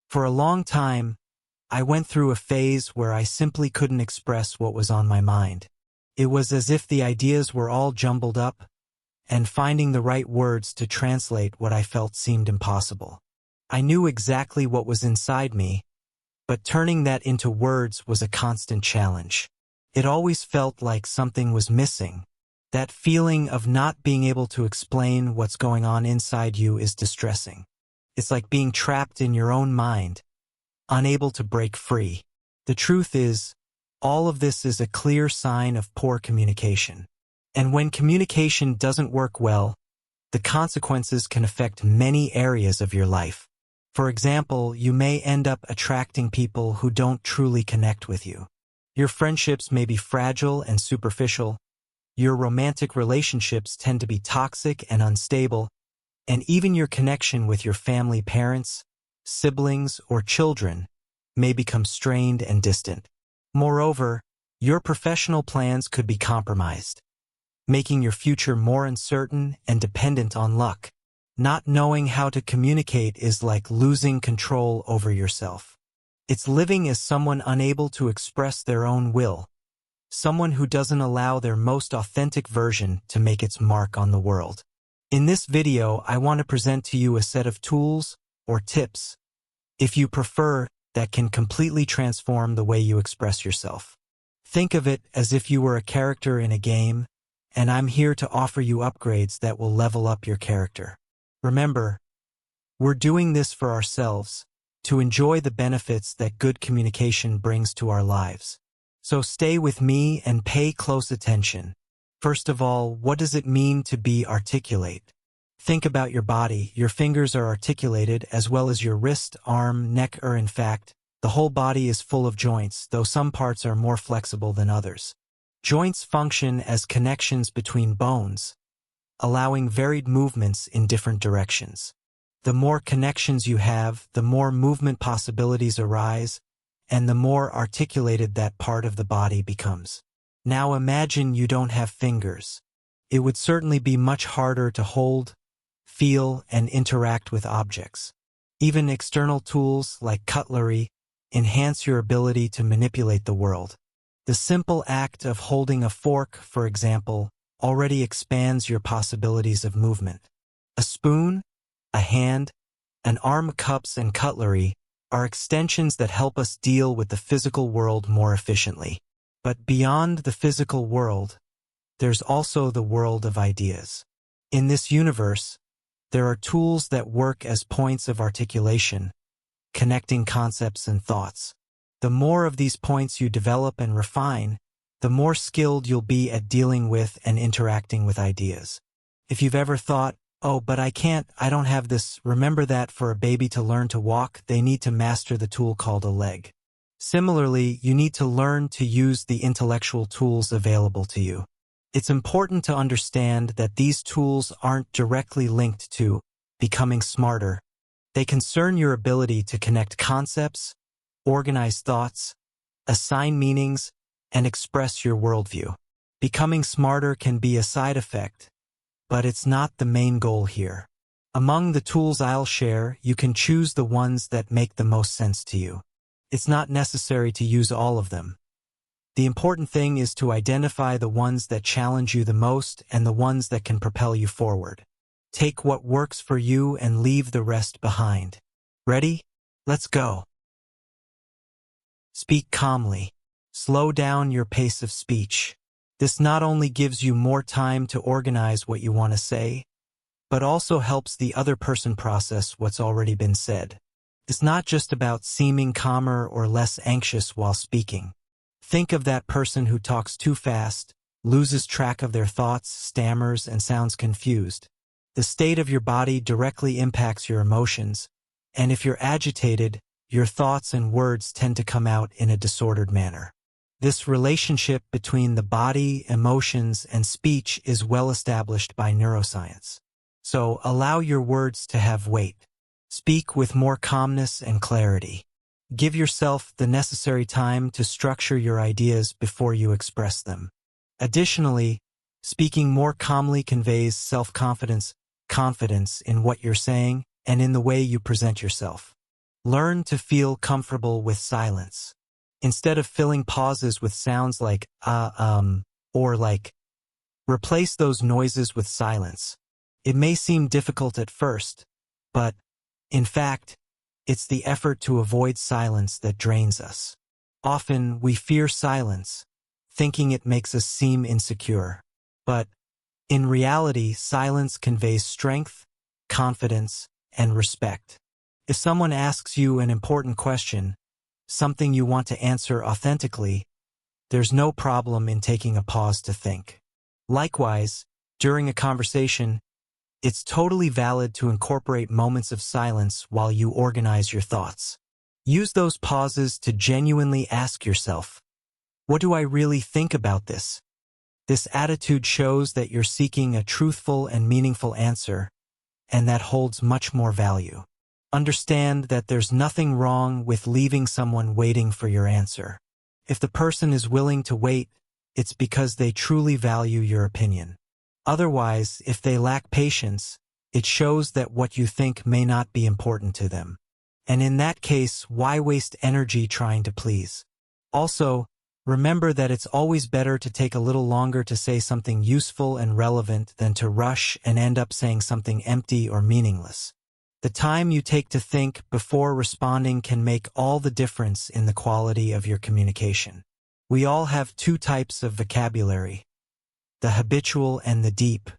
For a long time, I went through a phase where I simply couldn't express what was on my mind. It was as if the ideas were all jumbled up, and finding the right words to translate what I felt seemed impossible. I knew exactly what was inside me, but turning that into words was a constant challenge. It always felt like something was missing. That feeling of not being able to explain what's going on inside you is distressing. It's like being trapped in your own mind, unable to break free. The truth is, all of this is a clear sign of poor communication. And when communication doesn't work well, the consequences can affect many areas of your life. For example, you may end up attracting people who don't truly connect with you. Your friendships may be fragile and superficial. Your romantic relationships tend to be toxic and unstable, and even your connection with your family, parents, siblings, or children may become strained and distant. Moreover, your professional plans could be compromised, making your future more uncertain and dependent on luck. Not knowing how to communicate is like losing control over yourself. It's living as someone unable to express their own will, someone who doesn't allow their most authentic version to make its mark on the world. In this video, I want to present to you a set of tools or tips, if you prefer, that can completely transform the way you express yourself. Think of it as if you were a character in a game, and I'm here to offer you upgrades that will level up your character. Remember, we're doing this for ourselves, to enjoy the benefits that good communication brings to our lives. So stay with me and pay close attention. First of all, what does it mean to be articulate? Think about your body. Your fingers are articulated, as well as your wrist, arm, neck, or in fact, the whole body is full of joints, though some parts are more flexible than others. Joints function as connections between bones, allowing varied movements in different directions. The more connections you have, the more movement possibilities arise, and the more articulated that part of the body becomes. Now imagine you don't have fingers. It would certainly be much harder to hold, feel, and interact with objects. Even external tools like cutlery enhance your ability to manipulate the world. The simple act of holding a fork, for example, already expands your possibilities of movement. A spoon, a hand, an arm, cups, and cutlery are extensions that help us deal with the physical world more efficiently. But beyond the physical world, there's also the world of ideas. In this universe, there are tools that work as points of articulation, connecting concepts and thoughts. The more of these points you develop and refine, the more skilled you'll be at dealing with and interacting with ideas. If you've ever thought, "Oh, but I don't have this," remember that for a baby to learn to walk, they need to master the tool called a leg. Similarly, you need to learn to use the intellectual tools available to you. It's important to understand that these tools aren't directly linked to becoming smarter. They concern your ability to connect concepts, organize thoughts, assign meanings, and express your worldview. Becoming smarter can be a side effect, but it's not the main goal here. Among the tools I'll share, you can choose the ones that make the most sense to you. It's not necessary to use all of them. The important thing is to identify the ones that challenge you the most and the ones that can propel you forward. Take what works for you and leave the rest behind. Ready? Let's go. Speak calmly. Slow down your pace of speech. This not only gives you more time to organize what you want to say, but also helps the other person process what's already been said. It's not just about seeming calmer or less anxious while speaking. Think of that person who talks too fast, loses track of their thoughts, stammers, and sounds confused. The state of your body directly impacts your emotions, and if you're agitated, your thoughts and words tend to come out in a disordered manner. This relationship between the body, emotions, and speech is well established by neuroscience. So allow your words to have weight. Speak with more calmness and clarity. Give yourself the necessary time to structure your ideas before you express them. Additionally, speaking more calmly conveys self-confidence, confidence in what you're saying, and in the way you present yourself. Learn to feel comfortable with silence. Instead of filling pauses with sounds like or like, replace those noises with silence. It may seem difficult at first, but, in fact, it's the effort to avoid silence that drains us. Often, we fear silence, thinking it makes us seem insecure. But, in reality, silence conveys strength, confidence, and respect. If someone asks you an important question, something you want to answer authentically, there's no problem in taking a pause to think. Likewise, during a conversation, it's totally valid to incorporate moments of silence while you organize your thoughts. Use those pauses to genuinely ask yourself, what do I really think about this? This attitude shows that you're seeking a truthful and meaningful answer, and that holds much more value. Understand that there's nothing wrong with leaving someone waiting for your answer. If the person is willing to wait, it's because they truly value your opinion. Otherwise, if they lack patience, it shows that what you think may not be important to them. And in that case, why waste energy trying to please? Also, remember that it's always better to take a little longer to say something useful and relevant than to rush and end up saying something empty or meaningless. The time you take to think before responding can make all the difference in the quality of your communication. We all have two types of vocabulary, the habitual and the deep.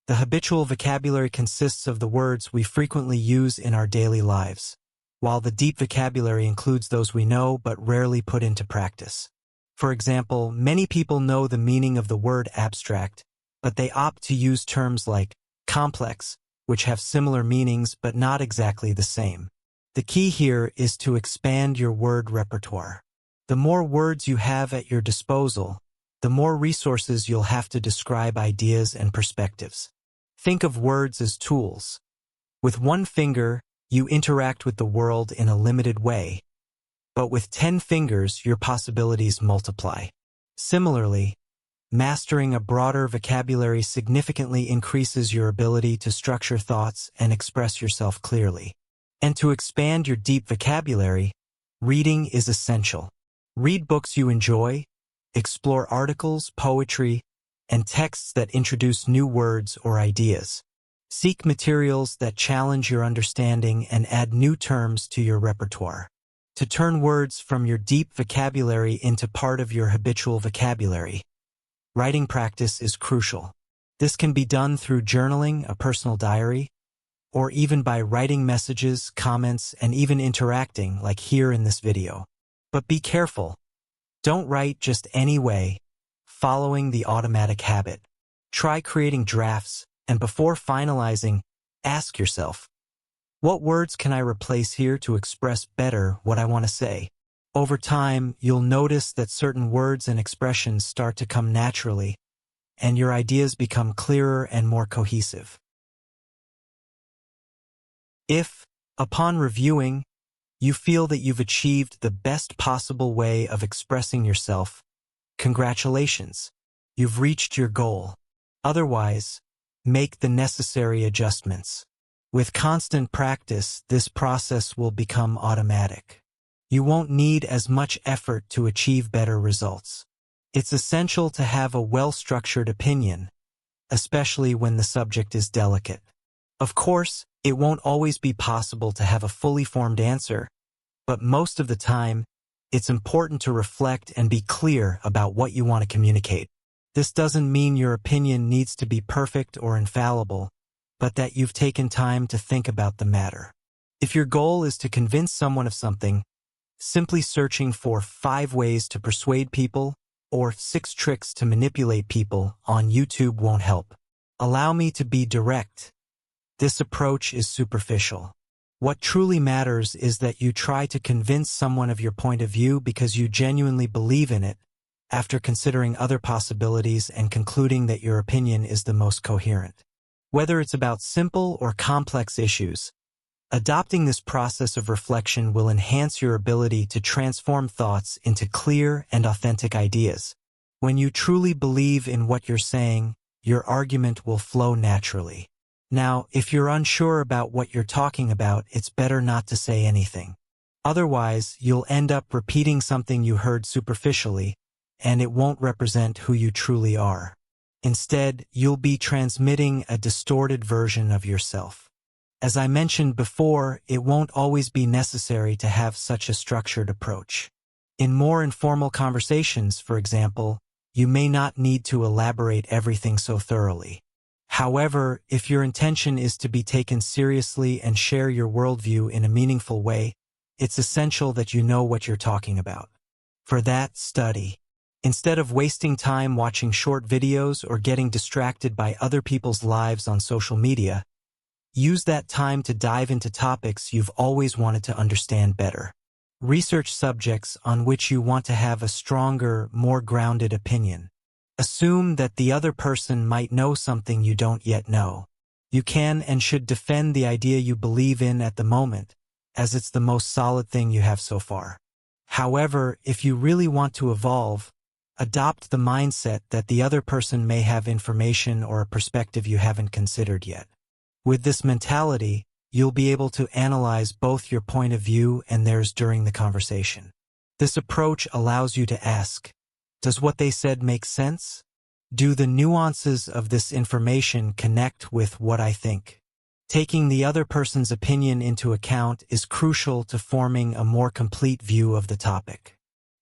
The habitual vocabulary consists of the words we frequently use in our daily lives, while the deep vocabulary includes those we know but rarely put into practice. For example, many people know the meaning of the word abstract, but they opt to use terms like complex, which have similar meanings but not exactly the same. The key here is to expand your word repertoire. The more words you have at your disposal, the more resources you'll have to describe ideas and perspectives. Think of words as tools. With one finger, you interact with the world in a limited way, but with 10 fingers, your possibilities multiply. Similarly, mastering a broader vocabulary significantly increases your ability to structure thoughts and express yourself clearly. And to expand your deep vocabulary, reading is essential. Read books you enjoy, explore articles, poetry, and texts that introduce new words or ideas. Seek materials that challenge your understanding and add new terms to your repertoire. To turn words from your deep vocabulary into part of your habitual vocabulary, writing practice is crucial. This can be done through journaling, a personal diary, or even by writing messages, comments, and even interacting, like here in this video. But be careful. Don't write just any way, following the automatic habit. Try creating drafts, and before finalizing, ask yourself, what words can I replace here to express better what I want to say? Over time, you'll notice that certain words and expressions start to come naturally, and your ideas become clearer and more cohesive. If, upon reviewing, you feel that you've achieved the best possible way of expressing yourself, congratulations, you've reached your goal. Otherwise, make the necessary adjustments. With constant practice, this process will become automatic. You won't need as much effort to achieve better results. It's essential to have a well-structured opinion, especially when the subject is delicate. Of course, it won't always be possible to have a fully formed answer, but most of the time, it's important to reflect and be clear about what you want to communicate. This doesn't mean your opinion needs to be perfect or infallible, but that you've taken time to think about the matter. If your goal is to convince someone of something, simply searching for 5 ways to persuade people or 6 tricks to manipulate people on YouTube won't help. Allow me to be direct. This approach is superficial. What truly matters is that you try to convince someone of your point of view because you genuinely believe in it, after considering other possibilities and concluding that your opinion is the most coherent. Whether it's about simple or complex issues, adopting this process of reflection will enhance your ability to transform thoughts into clear and authentic ideas. When you truly believe in what you're saying, your argument will flow naturally. Now, if you're unsure about what you're talking about, it's better not to say anything. Otherwise, you'll end up repeating something you heard superficially, and it won't represent who you truly are. Instead, you'll be transmitting a distorted version of yourself. As I mentioned before, it won't always be necessary to have such a structured approach. In more informal conversations, for example, you may not need to elaborate everything so thoroughly. However, if your intention is to be taken seriously and share your worldview in a meaningful way, it's essential that you know what you're talking about. For that, study. Instead of wasting time watching short videos or getting distracted by other people's lives on social media, use that time to dive into topics you've always wanted to understand better. Research subjects on which you want to have a stronger, more grounded opinion. Assume that the other person might know something you don't yet know. You can and should defend the idea you believe in at the moment, as it's the most solid thing you have so far. However, if you really want to evolve, adopt the mindset that the other person may have information or a perspective you haven't considered yet. With this mentality, you'll be able to analyze both your point of view and theirs during the conversation. This approach allows you to ask, does what they said make sense? Do the nuances of this information connect with what I think? Taking the other person's opinion into account is crucial to forming a more complete view of the topic.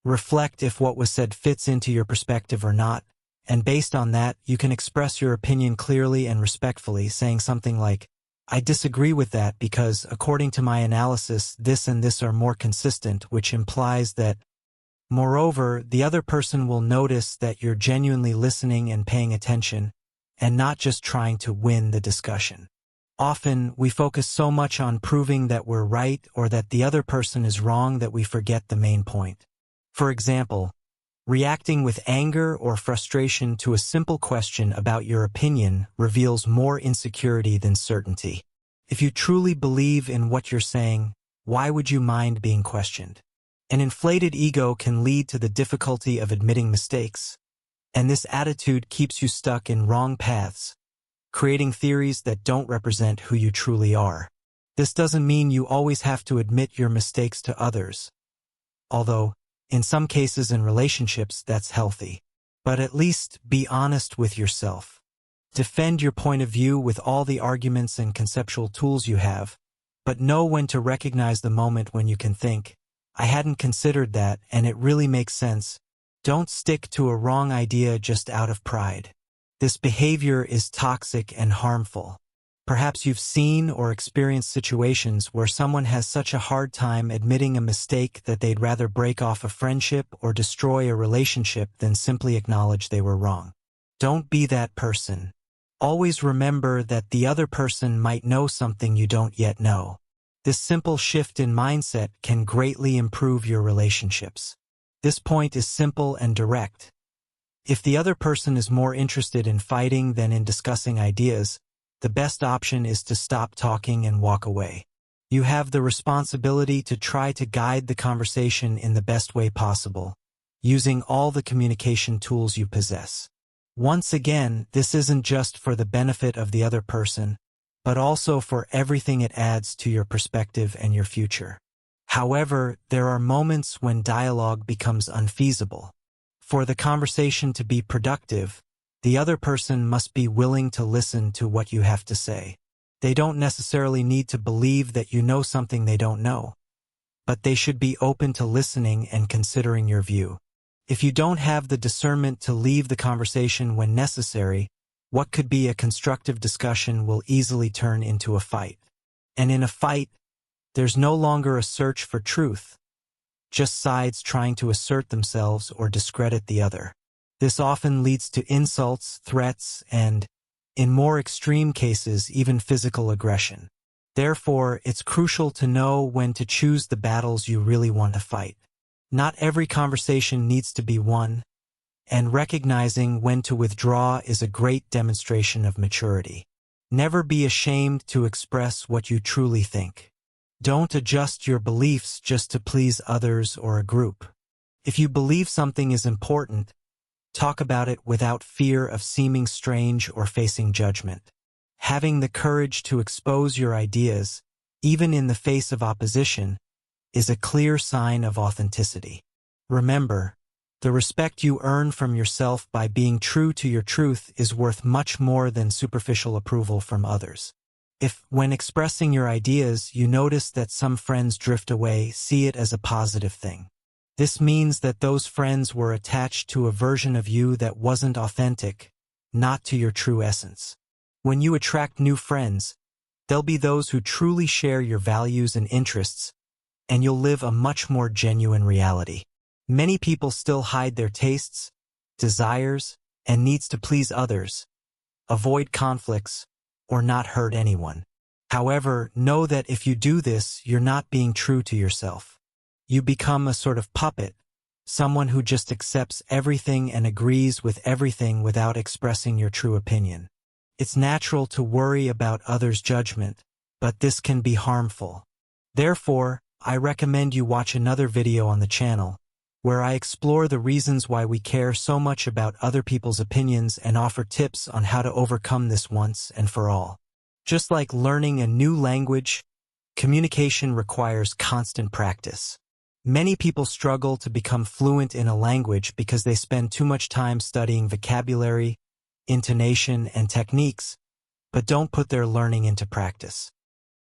Reflect if what was said fits into your perspective or not, and based on that, you can express your opinion clearly and respectfully, saying something like, I disagree with that because, according to my analysis, this and this are more consistent, which implies that. Moreover, the other person will notice that you're genuinely listening and paying attention, and not just trying to win the discussion. Often, we focus so much on proving that we're right or that the other person is wrong that we forget the main point. For example, reacting with anger or frustration to a simple question about your opinion reveals more insecurity than certainty. If you truly believe in what you're saying, why would you mind being questioned? An inflated ego can lead to the difficulty of admitting mistakes, and this attitude keeps you stuck in wrong paths, creating theories that don't represent who you truly are. This doesn't mean you always have to admit your mistakes to others, although, in some cases in relationships, that's healthy. But at least be honest with yourself. Defend your point of view with all the arguments and conceptual tools you have, but know when to recognize the moment when you can think, I hadn't considered that and it really makes sense. Don't stick to a wrong idea just out of pride. This behavior is toxic and harmful. Perhaps you've seen or experienced situations where someone has such a hard time admitting a mistake that they'd rather break off a friendship or destroy a relationship than simply acknowledge they were wrong. Don't be that person. Always remember that the other person might know something you don't yet know. This simple shift in mindset can greatly improve your relationships. This point is simple and direct. If the other person is more interested in fighting than in discussing ideas, the best option is to stop talking and walk away. You have the responsibility to try to guide the conversation in the best way possible, using all the communication tools you possess. Once again, this isn't just for the benefit of the other person, but also for everything it adds to your perspective and your future. However, there are moments when dialogue becomes unfeasible. For the conversation to be productive, the other person must be willing to listen to what you have to say. They don't necessarily need to believe that you know something they don't know, but they should be open to listening and considering your view. If you don't have the discernment to leave the conversation when necessary, what could be a constructive discussion will easily turn into a fight. And in a fight, there's no longer a search for truth, just sides trying to assert themselves or discredit the other. This often leads to insults, threats, and, in more extreme cases, even physical aggression. Therefore, it's crucial to know when to choose the battles you really want to fight. Not every conversation needs to be won, and recognizing when to withdraw is a great demonstration of maturity. Never be ashamed to express what you truly think. Don't adjust your beliefs just to please others or a group. If you believe something is important, talk about it without fear of seeming strange or facing judgment. Having the courage to expose your ideas, even in the face of opposition, is a clear sign of authenticity. Remember, the respect you earn from yourself by being true to your truth is worth much more than superficial approval from others. If, when expressing your ideas, you notice that some friends drift away, see it as a positive thing. This means that those friends were attached to a version of you that wasn't authentic, not to your true essence. When you attract new friends, they'll be those who truly share your values and interests, and you'll live a much more genuine reality. Many people still hide their tastes, desires, and needs to please others, avoid conflicts, or not hurt anyone. However, know that if you do this, you're not being true to yourself. You become a sort of puppet, someone who just accepts everything and agrees with everything without expressing your true opinion. It's natural to worry about others' judgment, but this can be harmful. Therefore, I recommend you watch another video on the channel, where I explore the reasons why we care so much about other people's opinions and offer tips on how to overcome this once and for all. Just like learning a new language, communication requires constant practice. Many people struggle to become fluent in a language because they spend too much time studying vocabulary, intonation, and techniques, but don't put their learning into practice.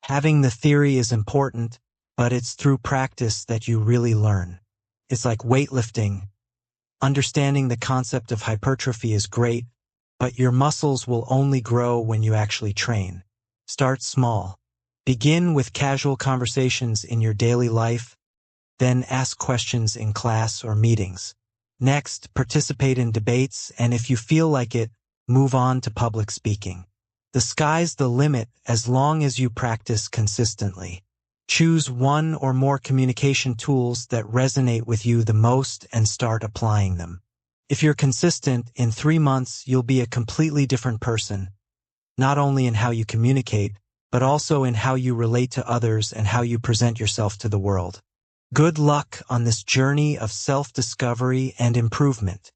Having the theory is important, but it's through practice that you really learn. It's like weightlifting. Understanding the concept of hypertrophy is great, but your muscles will only grow when you actually train. Start small. Begin with casual conversations in your daily life, then ask questions in class or meetings. Next, participate in debates, and if you feel like it, move on to public speaking. The sky's the limit as long as you practice consistently. Choose one or more communication tools that resonate with you the most and start applying them. If you're consistent, in 3 months you'll be a completely different person, not only in how you communicate, but also in how you relate to others and how you present yourself to the world. Good luck on this journey of self-discovery and improvement.